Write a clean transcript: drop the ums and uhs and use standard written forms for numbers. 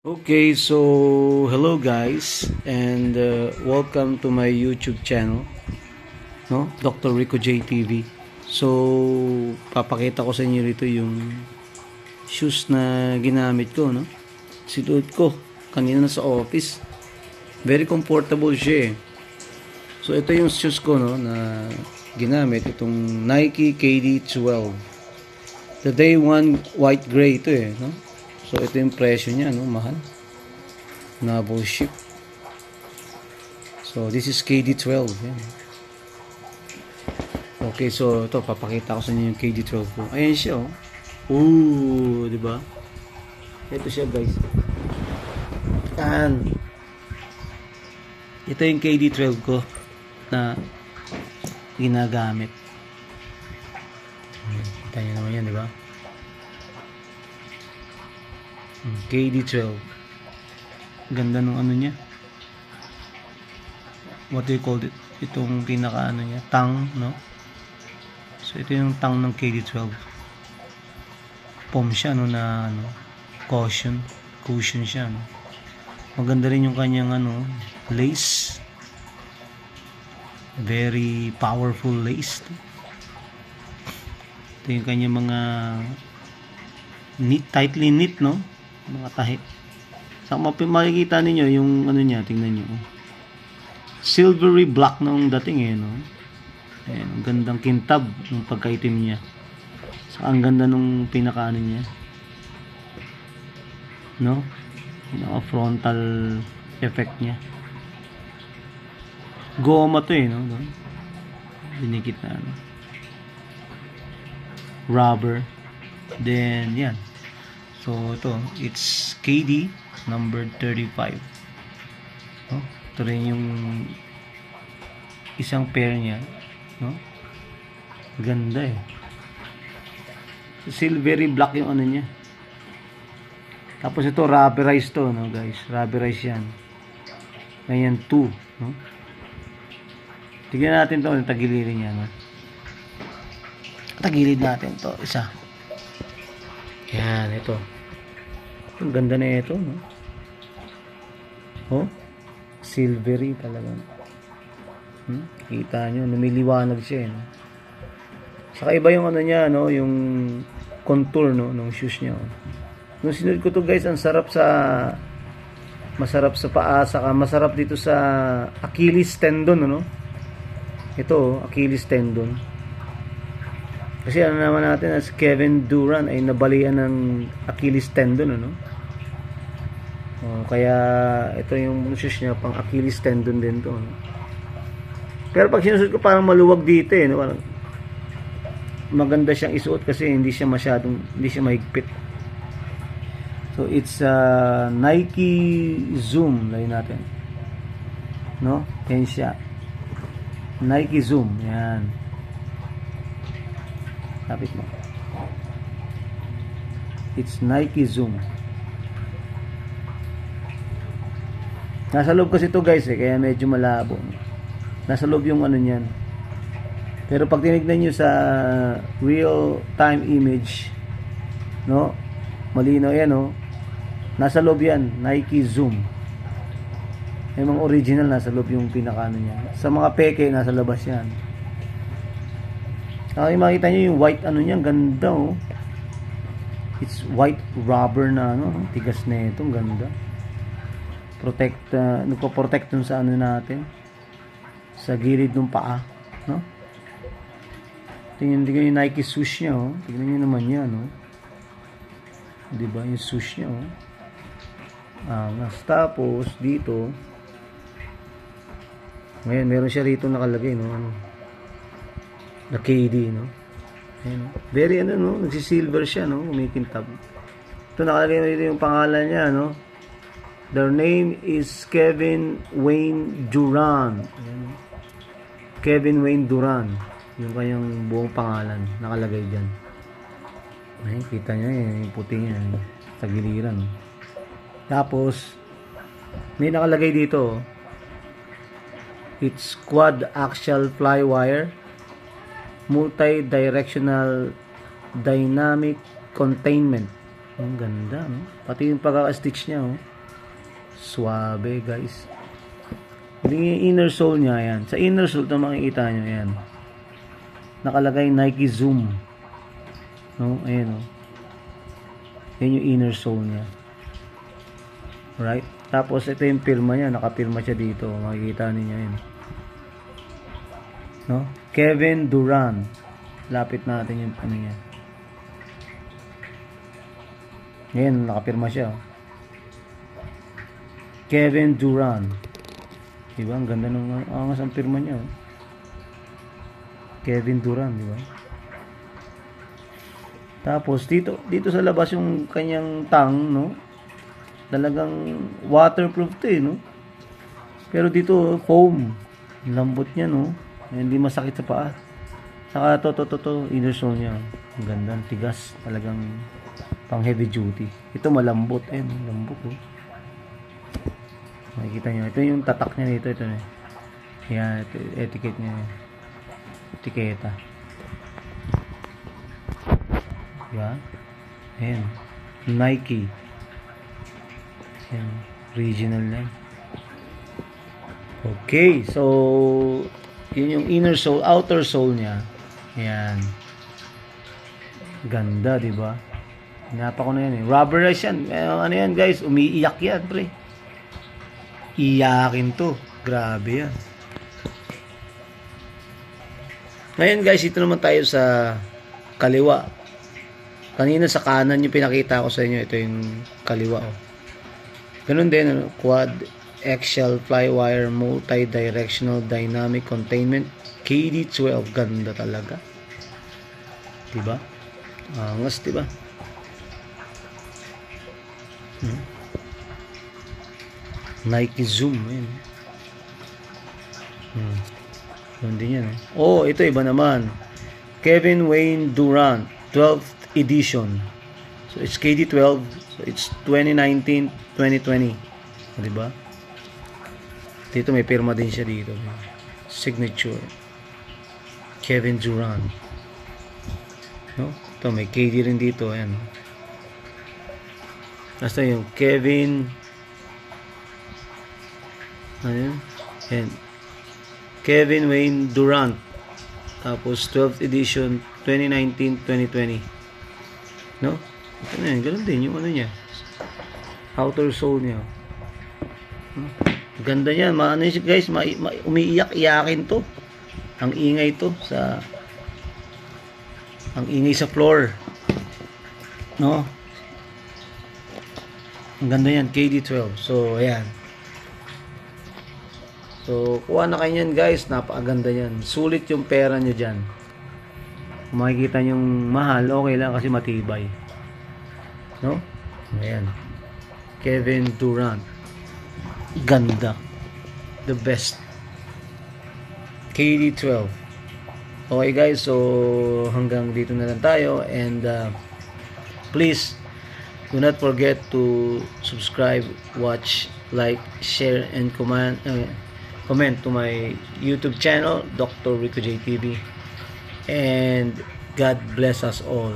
Okay, so hello guys and welcome to my YouTube channel, no? Dr. Rico J TV. So, papakita ko sa inyo rito yung shoes na ginamit ko, no? Sinuot ko kanina sa office. Very comfortable siya. So, ito yung shoes ko, no, na ginamit, itong Nike KD12. The day one white gray ito no? So, ito yung presyo niya, no? Mahal. Double ship. So, this is KD12. Yan. Okay, so, ito, papakita ko sa inyo yung KD12 ko. Ayan siya, oh. Ooh, di ba? Ito siya, guys. Yan. Ito yung KD12 ko na ginagamit. Kita nyo naman yan, di ba? KD12. Ganda nung ano niya. What do you call it? Itong pinaka ano niya, tang, no? So ito yung tang ng KD12. Foam siya, no, na ano, cushion siya, no? Maganda rin yung kanyang ano, lace. Very powerful lace. Ito yung kanyang mga tightly knit, no? Mga tahi. So, makikita ninyo yung ano niya, tingnan nyo. Silvery black nung dating no? Ayan, ang gandang kintab ng pagkaitim niya. So, ang ganda nung pinaka ano niya. No? Yung frontal effect niya. Goma to no? Dinikit na ano. Rubber. Then, yan. So, ito, it's KD number 35. No? Ito rin yung isang pair niya. No? Ganda Silvery black yung ano niya. Tapos ito, rubberized to, no, guys? Rubberized yan. Ganyan, 2. No? Tignan natin to, tagilirin niya, no? Tagilid natin to, isa. Yan, ito. Ang ganda na ito, no? Oh, silvery talaga. Kita nyo, lumiliwanag siya, no? Saka iba yung ano niya, no? Yung contour, no? Ng shoes niya, oh. Nung sinunod ko to, guys, ang masarap sa paa, saka masarap dito sa Achilles tendon, no? Ito, oh, Achilles tendon. Kasi ano naman natin, as Kevin Durant ay nabalian ng Achilles tendon, ano? Kaya ito yung shoes niya, pang Achilles tendon din to, no? Pero pag sinusot ko, parang maluwag dito, no? Parang maganda siyang isuot kasi hindi siya mahigpit. So it's Nike Zoom, lagyan natin, no? Yan siya, Nike Zoom, yan. Kapit mo. It's Nike Zoom. Nasa loob kasi ito, guys, kaya medyo malabo. Nasa loob yung ano niyan. Pero pag tinignan nyo sa real time image, no? Malinaw yan, no? Nasa loob yan, Nike Zoom. Yung mga original nasa loob yung pinaka ano niya. Sa mga peke nasa labas yan. Makita nyo yung white ano niya, ganda, oh. It's white rubber na ano, tigas na ito, ganda. Nagpo-protect dun sa ano natin, sa gilid ng paa, no? Tingnan yung Nike swoosh niya, oh. Tingnan nyo naman yan, oh. Diba yung swoosh niya, oh. Tapos dito, ngayon meron siya rito nakalagay, no, ano, na KD, no? Ayan, no? Very ano, no? Nagsisilver siya, no? Kumikintab. Ito nakalagay dito yung pangalan niya, no? Their name is Kevin Wayne Durant. Ayan, no? Kevin Wayne Durant. Yung kanyang buong pangalan nakalagay dyan. Ayan, kita niya yung puti niya, sa giliran. Tapos may nakalagay dito, it's quad axial flywire, multi-directional dynamic containment. Ang ganda, no? Pati yung pagka-stitch niya, oh. Suabe, guys. Yung inner sole niya, yan. Sa inner sole, ito makikita nyo, yan. Nakalagay Nike Zoom. No? Ayan, oh. Yan yung inner sole niya. Right? Tapos, ito yung pirma niya. Nakapirma siya dito. Makikita niyo yan. No? Kevin Durant. Lapit natin yung ano niya. Ngayon, nakapirma siya. Kevin Durant. Diba? Ang ganda ng angas ang pirma niya. Kevin Durant, diba? Tapos, dito sa labas yung kanyang tang, no? Talagang waterproof to eh, no? Pero dito, foam. Lambot niya, no? Hindi masakit sa paa. Saka to, inner sole niya. Ang ganda, tigas. Talagang pang heavy duty. Ito malambot, eh. Lambot, oh. Makikita nyo. Ito yung tatak niya dito. Ito, eh. Yan, ito, etiquette niya. Etiketa. Diba? Ayan. Nike. Ayan. Regional na. Okay. So, yun yung inner sole. Outer sole niya. Ayan. Ganda, diba? Hinapa ko na yan eh. Rubberize yan. Ano yan guys? Umiiyak yan, pre. Iyakin to. Grabe yan. Ngayon guys, ito naman tayo sa kaliwa. Kanina sa kanan yung pinakita ko sa inyo. Ito yung kaliwa. Oh. Ganun din. Ano? Quad Axial Flywire Multi-Directional Dynamic Containment KD12. Ganda talaga. Diba? Angas, diba? Nike Zoom. Ayan. Yun din yan. Oh, ito iba naman. Kevin Wayne Durant 12th edition. So, it's KD12. So, it's 2019-2020. Diba? Dito may pirma din siya dito. Signature. Kevin Durant. No? Ito, may KD rin dito. Ayan. Basta yung Kevin. Ayan. Ayan. Kevin Wayne Durant. Tapos 12th edition 2019-2020. No? Ito na yan. Ganun din yung ano niya. Outer sole niya. No? Ganda niya. Ano yun guys? Umiiyak-iyakin to. Ang ingay to sa floor. No? Ang ganda yan. KD12. So, ayan. So, kuha na kayo yan guys. Napakaganda yan. Sulit yung pera nyo dyan. Kung makikita nyo mahal, okay lang kasi matibay. No? Ayan. Kevin Durant. Ganda. The best. KD12. Okay guys, so hanggang dito na lang tayo. And please, do not forget to subscribe, watch, like, share, and comment to my YouTube channel, Dr. Rico J TV. And God bless us all.